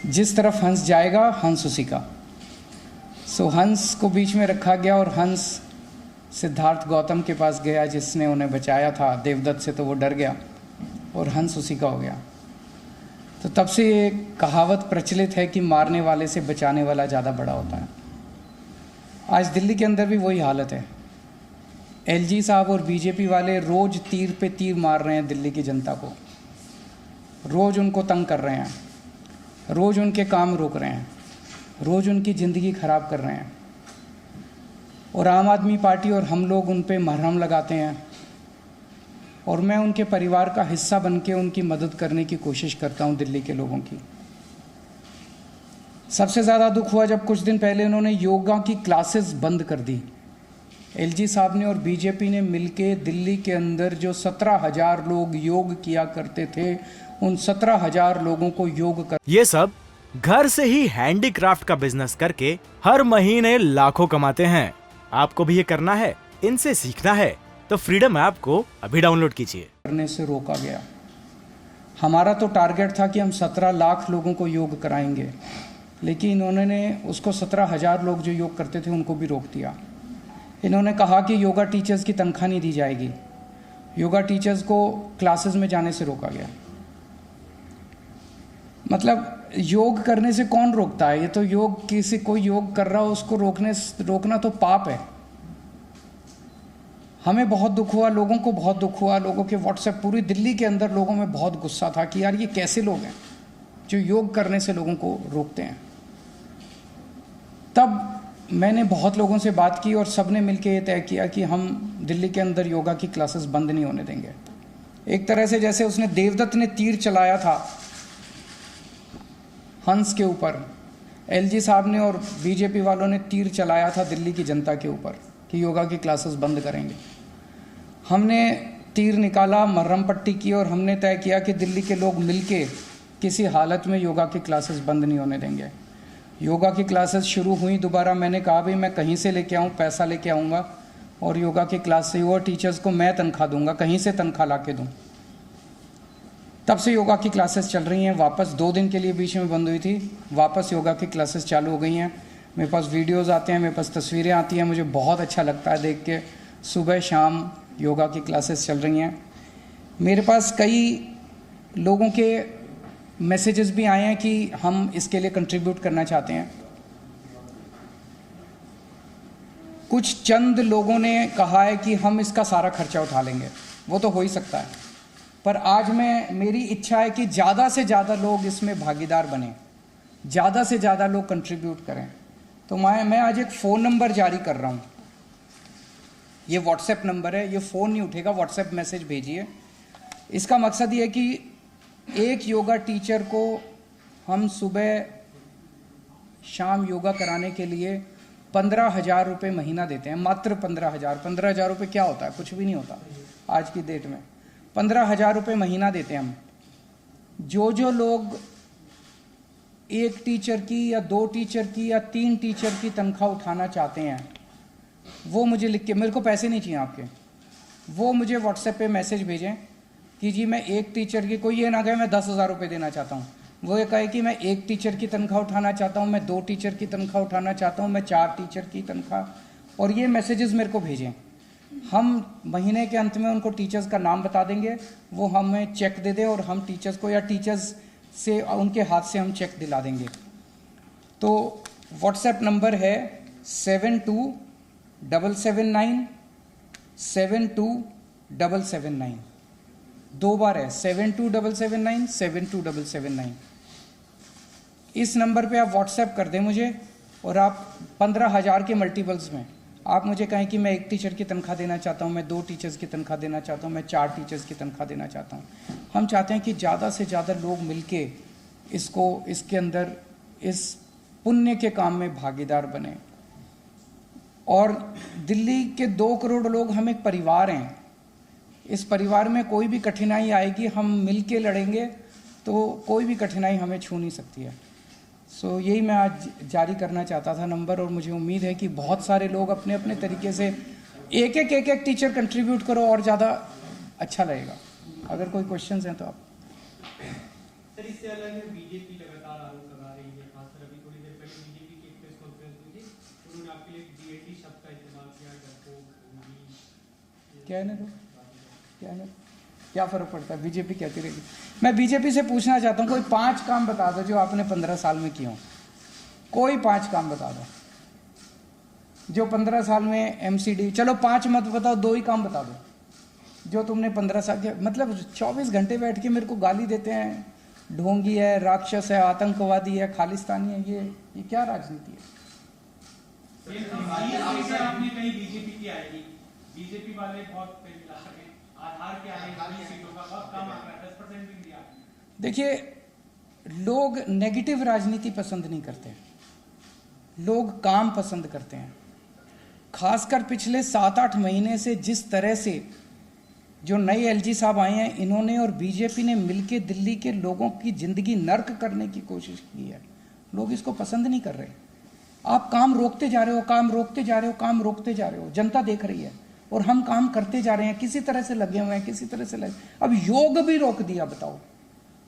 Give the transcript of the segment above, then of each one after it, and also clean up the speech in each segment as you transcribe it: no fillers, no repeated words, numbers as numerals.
जिस तरफ हंस जाएगा हंस उसी का। सो हंस को बीच में रखा गया और हंस सिद्धार्थ गौतम के पास गया जिसने उन्हें बचाया था देवदत्त से, तो वो डर गया और हंस उसी का हो गया। तो तब से ये कहावत प्रचलित है कि मारने वाले से बचाने वाला ज़्यादा बड़ा होता है। आज दिल्ली के अंदर भी वही हालत है। एलजी साहब और बीजेपी वाले रोज़ तीर पे तीर मार रहे हैं दिल्ली की जनता को, रोज़ उनको तंग कर रहे हैं, रोज़ उनके काम रोक रहे हैं, रोज़ उनकी ज़िंदगी ख़राब कर रहे हैं। और आम आदमी पार्टी और हम लोग उन पे मरहम लगाते हैं और मैं उनके परिवार का हिस्सा बन के उनकी मदद करने की कोशिश करता हूं दिल्ली के लोगों की। सबसे ज़्यादा दुख हुआ जब कुछ दिन पहले उन्होंने योगा की क्लासेस बंद कर दी। एलजी साहब ने और बीजेपी ने मिलके दिल्ली के अंदर जो 17,000 लोग योग किया करते थे, उन 17,000 लोगों को योग कर, ये सब घर से ही हैंडीक्राफ्ट का बिजनेस करके हर महीने लाखों कमाते हैं। आपको भी ये करना है, इनसे सीखना है तो फ्रीडम ऐप को अभी डाउनलोड कीजिए। करने से रोका गया। हमारा तो टारगेट था कि हम 17 लाख लोगों को योग कराएंगे, लेकिन उन्होंने उसको 17,000 लोग जो योग करते थे उनको भी रोक दिया। इन्होंने कहा कि योगा टीचर्स की तनख्वाह नहीं दी जाएगी, योगा टीचर्स को क्लासेस में जाने से रोका गया। मतलब योग करने से कौन रोकता है? ये तो योग, किसी कोई योग कर रहा हो उसको रोकना तो पाप है। हमें बहुत दुख हुआ, लोगों को बहुत दुख हुआ, लोगों के व्हाट्सएप, पूरी दिल्ली के अंदर लोगों में बहुत गुस्सा था कि यार ये कैसे लोग हैं जो योग करने से लोगों को रोकते हैं। तब मैंने बहुत लोगों से बात की और सब ने मिलकर ये तय किया कि हम दिल्ली के अंदर योगा की क्लासेस बंद नहीं होने देंगे। एक तरह से जैसे उसने देवदत्त ने तीर चलाया था हंस के ऊपर, एलजी साहब ने और बीजेपी वालों ने तीर चलाया था दिल्ली की जनता के ऊपर कि योगा की क्लासेस बंद करेंगे। हमने तीर निकाला, मरहम पट्टी की और हमने तय किया कि दिल्ली के लोग मिलके किसी हालत में योगा की क्लासेस बंद नहीं होने देंगे। योगा की क्लासेस शुरू हुई दोबारा। मैंने कहा भाई मैं कहीं से लेके आऊँ, पैसा लेके आऊँगा और योगा की क्लास से योगा टीचर्स को मैं तनख्वाह दूंगा, कहीं से तनख्वाह ला के दूँ। तब से योगा की क्लासेस चल रही हैं। वापस 2 दिन के लिए बीच में बंद हुई थी, वापस योगा की क्लासेस चालू हो गई हैं। मेरे पास वीडियोस आते हैं, मेरे पास तस्वीरें आती हैं, मुझे बहुत अच्छा लगता है देख के। सुबह शाम योगा की क्लासेस चल रही हैं। मेरे पास कई लोगों के मैसेजेस भी आए हैं कि हम इसके लिए कंट्रीब्यूट करना चाहते हैं। कुछ चंद लोगों ने कहा है कि हम इसका सारा खर्चा उठा लेंगे, वो तो हो ही सकता है, पर आज मेरी इच्छा है कि ज़्यादा से ज़्यादा लोग इसमें भागीदार बने, ज़्यादा से ज़्यादा लोग कंट्रीब्यूट करें। तो मैं आज एक फ़ोन नंबर जारी कर रहा हूँ। ये व्हाट्सएप नंबर है, ये फ़ोन नहीं उठेगा, व्हाट्सएप मैसेज भेजिए। इसका मकसद ये है कि एक योगा टीचर को हम सुबह शाम योगा कराने के लिए 15,000 रुपये महीना देते हैं, मात्र 15,000। 15,000 रुपये क्या होता है? कुछ भी नहीं होता आज की डेट में। 15,000 रुपये महीना देते हैं हम। जो लोग एक टीचर की या 2 टीचर की या 3 टीचर की तनख्वाह उठाना चाहते हैं, वो मुझे लिख के, मेरे को पैसे नहीं चाहिए आपके, वो मुझे व्हाट्सएप पे मैसेज भेजें कि जी मैं एक टीचर की, कोई ये ना कहे मैं 10,000 रुपये देना चाहता हूँ, वो ये कहे कि मैं एक टीचर की तनख्वाह उठाना चाहता हूँ, मैं 2 टीचर की तनख्वाह उठाना चाहता हूँ, मैं 4 टीचर की तनख्वाह, और ये मैसेजेस मेरे को भेजें। हम महीने के अंत में उनको टीचर्स का नाम बता देंगे, वो हमें चेक दे दें और हम टीचर्स को या टीचर्स से उनके हाथ से हम चेक दिला देंगे। तो व्हाट्सएप नंबर है 7277972779। 2 बार है 727797 72779। इस नंबर पे आप व्हाट्सएप कर दें मुझे, और आप 15,000 के मल्टीपल्स में आप मुझे कहें कि मैं एक टीचर की तनख्वाह देना चाहता हूँ, मैं 2 टीचर्स की तनख्वाह देना चाहता हूँ, मैं 4 टीचर्स की तनख्वाह देना चाहता हूँ। हम चाहते हैं कि ज़्यादा से ज़्यादा लोग मिलके इसके अंदर इस पुण्य के काम में भागीदार बने। और दिल्ली के 2 करोड़ लोग, हम एक परिवार हैं। इस परिवार में कोई भी कठिनाई आएगी, हम मिलके लड़ेंगे तो कोई भी कठिनाई हमें छू नहीं सकती है। सो यही मैं आज जारी करना चाहता था नंबर, और मुझे उम्मीद है कि बहुत सारे लोग अपने अपने तरीके से एक टीचर कंट्रीब्यूट करो और ज़्यादा अच्छा लगेगा। अगर कोई क्वेश्चंस हैं तो आप। सर, इससे अलग बीजेपी लगातार आरोप लगा रही आपके लिए GAT शब्द का इस्तेमाल किया, डरपोक, क्या है ना क्या है ना, क्या फर्क पड़ता है, बीजेपी कहती रहेगी। मैं बीजेपी से पूछना चाहता हूँ कोई 5 काम बता दो जो आपने 15 साल में किए हो, कोई 5 काम बता दो जो 15 साल में MCD, चलो 5 मत बताओ, 2 ही काम बता दो जो तुमने 15 साल के, मतलब 24 घंटे बैठ के मेरे को गाली देते हैं, ढोंगी है, राक्षस है, आतंकवादी है, खालिस्तानी है, ये क्या राजनीति है? आपने कहीं बीजेपी की आएगी, बीजेपी वाले बहुत आधार के आगे सीटों का बहुत कम आ रहा है, 10% भी दिया। देखिए, लोग नेगेटिव राजनीति पसंद नहीं करते, लोग काम पसंद करते हैं। खासकर पिछले 7-8 महीने से जिस तरह से जो नए LG साहब आए हैं, इन्होंने और बीजेपी ने मिलके दिल्ली के लोगों की जिंदगी नर्क करने की कोशिश की है। लोग इसको पसंद नहीं कर रहे। आप काम रोकते जा रहे हो, काम रोकते जा रहे हो, काम रोकते जा रहे हो, जनता देख रही है और हम काम करते जा रहे हैं, किसी तरह से लगे हुए हैं, किसी तरह से लगे। अब योग भी रोक दिया, बताओ,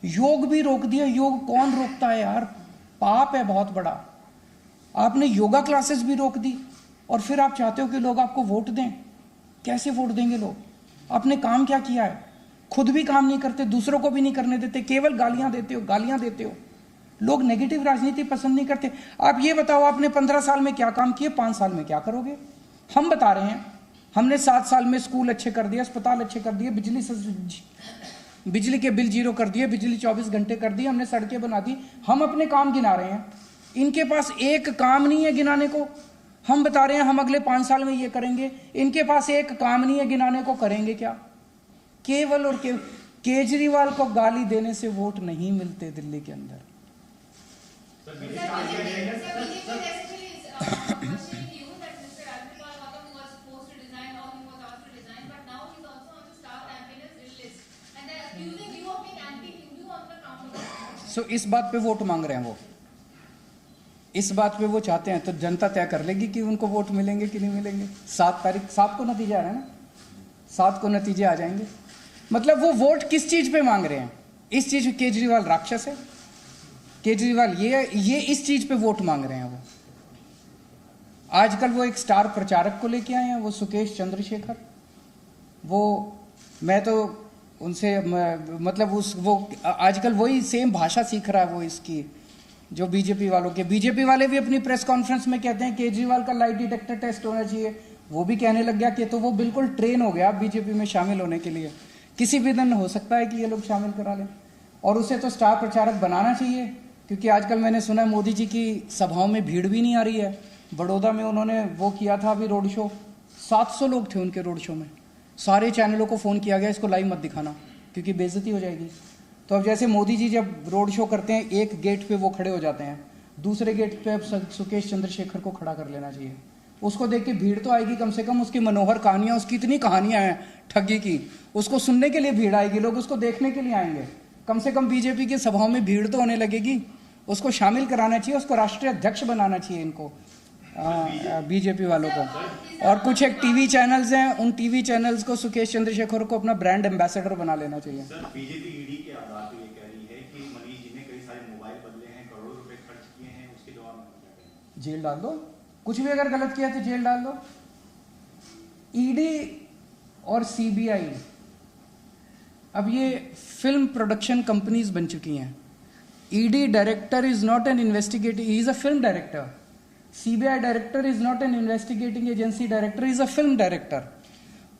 योग भी रोक दिया। योग कौन रोकता है यार, पाप है बहुत बड़ा। आपने योगा क्लासेस भी रोक दी और फिर आप चाहते हो कि लोग आपको वोट दें। कैसे वोट देंगे लोग? आपने काम क्या किया है? खुद भी काम नहीं करते, दूसरों को भी नहीं करने देते, केवल गालियां देते हो, गालियां देते हो। लोग नेगेटिव राजनीति पसंद नहीं करते। आप ये बताओ, आपने 15 साल में क्या काम किए, 5 साल में क्या करोगे? हम बता रहे हैं, हमने 7 साल में स्कूल अच्छे कर दिए, अस्पताल अच्छे कर दिए, बिजली के बिल 0 कर दिए, बिजली 24 घंटे कर दी, हमने सड़कें बना दी। हम अपने काम गिना रहे हैं, इनके पास एक काम नहीं है गिनाने को। हम बता रहे हैं हम अगले 5 साल में ये करेंगे, इनके पास एक काम नहीं है गिनाने को, करेंगे क्या? केवल और केवल केजरीवाल को गाली देने से वोट नहीं मिलते दिल्ली के अंदर। इस बात पे वोट मांग रहे हैं वो, इस बात पे वो चाहते हैं, तो जनता तय कर लेगी कि उनको वोट मिलेंगे कि नहीं मिलेंगे। 7 को नतीजा आ रहा है ना, 7 को नतीजे आ जाएंगे। मतलब वो वोट किस चीज पे मांग रहे हैं? इस चीज पे केजरीवाल राक्षस है, केजरीवाल ये इस चीज पे वोट मांग रहे हैं वो। आजकल वो एक स्टार प्रचारक को लेके आए हैं, वो सुकेश चंद्रशेखर। वो मैं तो उनसे मतलब वो आजकल वही सेम भाषा सीख रहा है वो इसकी, जो बीजेपी वालों के। बीजेपी वाले भी अपनी प्रेस कॉन्फ्रेंस में कहते हैं केजरीवाल का लाई डिटेक्टर टेस्ट होना चाहिए। वो भी कहने लग गया कि तो वो बिल्कुल ट्रेन हो गया बीजेपी में शामिल होने के लिए। किसी भी दिन हो सकता है कि ये लोग शामिल करा लें, और उसे तो स्टार प्रचारक बनाना चाहिए, क्योंकि आजकल मैंने सुना है मोदी जी की सभाओं में भीड़ भी नहीं आ रही है। बड़ौदा में उन्होंने वो किया था अभी रोड शो, 700 लोग थे उनके रोड शो में। सारे चैनलों को फ़ोन किया गया इसको लाइव मत दिखाना क्योंकि बेइज्जती हो जाएगी। तो अब जैसे मोदी जी जब रोड शो करते हैं, एक गेट पे वो खड़े हो जाते हैं, दूसरे गेट पे अब सुकेश चंद्रशेखर को खड़ा कर लेना चाहिए। उसको देख के भीड़ तो आएगी कम से कम, उसकी मनोहर कहानियां, उसकी इतनी कहानियां हैं ठगी की, उसको सुनने के लिए भीड़ आएगी, लोग उसको देखने के लिए आएंगे। कम से कम बीजेपी की सभाओं में भीड़ तो होने लगेगी। उसको शामिल कराना चाहिए, उसको राष्ट्रीय अध्यक्ष बनाना चाहिए इनको, बीजेपी वालों को। और कुछ एक टीवी चैनल्स हैं, उन टीवी चैनल्स को सुकेश चंद्रशेखर को अपना ब्रांड एम्बेसडर बना लेना चाहिए। सर, बीजेपी ईडी के आधार पर ये कह रही है कि मनीष जी ने कई सारे मोबाइल बदले हैं, करोड़ों रुपए खर्च किए हैं, उसके जवाब में जेल डाल दो। कुछ भी अगर गलत किया तो जेल डाल दो। ईडी और सीबीआई अब ये फिल्म प्रोडक्शन कंपनीज बन चुकी हैं। ED director is not an investigating, he is a film director. CBI director is not an investigating agency director, is a film director.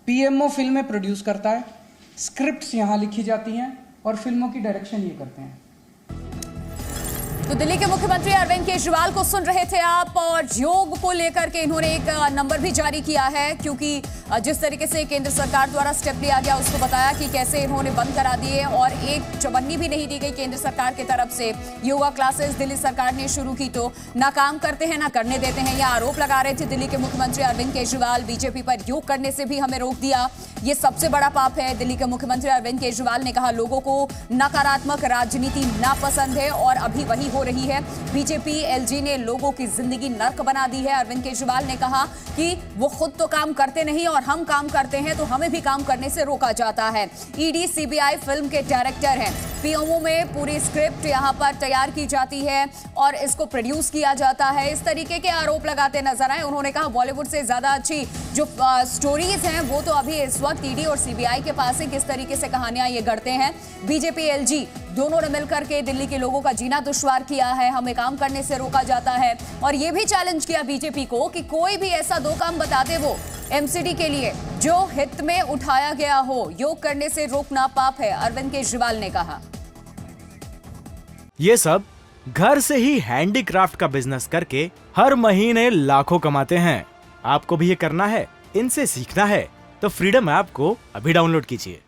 PMO फिल्में प्रोड्यूस करता है, स्क्रिप्ट्स यहाँ लिखी जाती हैं और फिल्मों की डायरेक्शन ये करते हैं। तो दिल्ली के मुख्यमंत्री अरविंद केजरीवाल को सुन रहे थे आप, और योग को लेकर के इन्होंने एक नंबर भी जारी किया है, क्योंकि जिस तरीके से केंद्र सरकार द्वारा स्टेप लिया गया उसको बताया कि कैसे इन्होंने बंद करा दिए और एक चवन्नी भी नहीं दी गई केंद्र सरकार की तरफ से। योगा क्लासेस दिल्ली सरकार ने शुरू की तो ना काम करते हैं ना करने देते हैं, यह आरोप लगा रहे थे दिल्ली के मुख्यमंत्री अरविंद केजरीवाल। बीजेपी पर योग करने से भी हमें रोक दिया, ये सबसे बड़ा पाप है। दिल्ली के मुख्यमंत्री अरविंद केजरीवाल ने कहा लोगों को नकारात्मक राजनीति नापसंद है और अभी वही हो हो रही है। बीजेपी एलजी ने लोगों की जिंदगी नर्क बना दी है। अरविंद केजरीवाल ने कहा कि वो खुद तो काम करते नहीं और हम काम करते हैं तो हमें भी काम करने से रोका जाता है। ईडी सीबीआई फिल्म के डायरेक्टर हैं। पीएमओ में पूरी स्क्रिप्ट यहां पर तैयार की जाती है और इसको प्रोड्यूस किया जाता है। इस तरीके के आरोप लगाते नजर आए। उन्होंने कहा बॉलीवुड से ज्यादा अच्छी जो स्टोरीज हैं वो तो अभी इस वक्त ईडी और सीबीआई के पास है। किस तरीके से कहानियां ये गढ़ते हैं। बीजेपी एलजी दोनों ने मिलकर के दिल्ली के लोगों का जीना दुश्वार किया है। हमें काम करने से रोका जाता है और ये भी चैलेंज किया बीजेपी को कि कोई भी ऐसा दो काम बता दे वो एमसीडी के लिए जो हित में उठाया गया हो। योग करने से रोकना पाप है, अरविंद केजरीवाल ने कहा। ये सब घर से ही हैंडीक्राफ्ट का बिजनेस करके हर महीने लाखों कमाते हैं। आपको भी ये करना है, इनसे सीखना है तो फ्रीडम ऐप को अभी डाउनलोड कीजिए।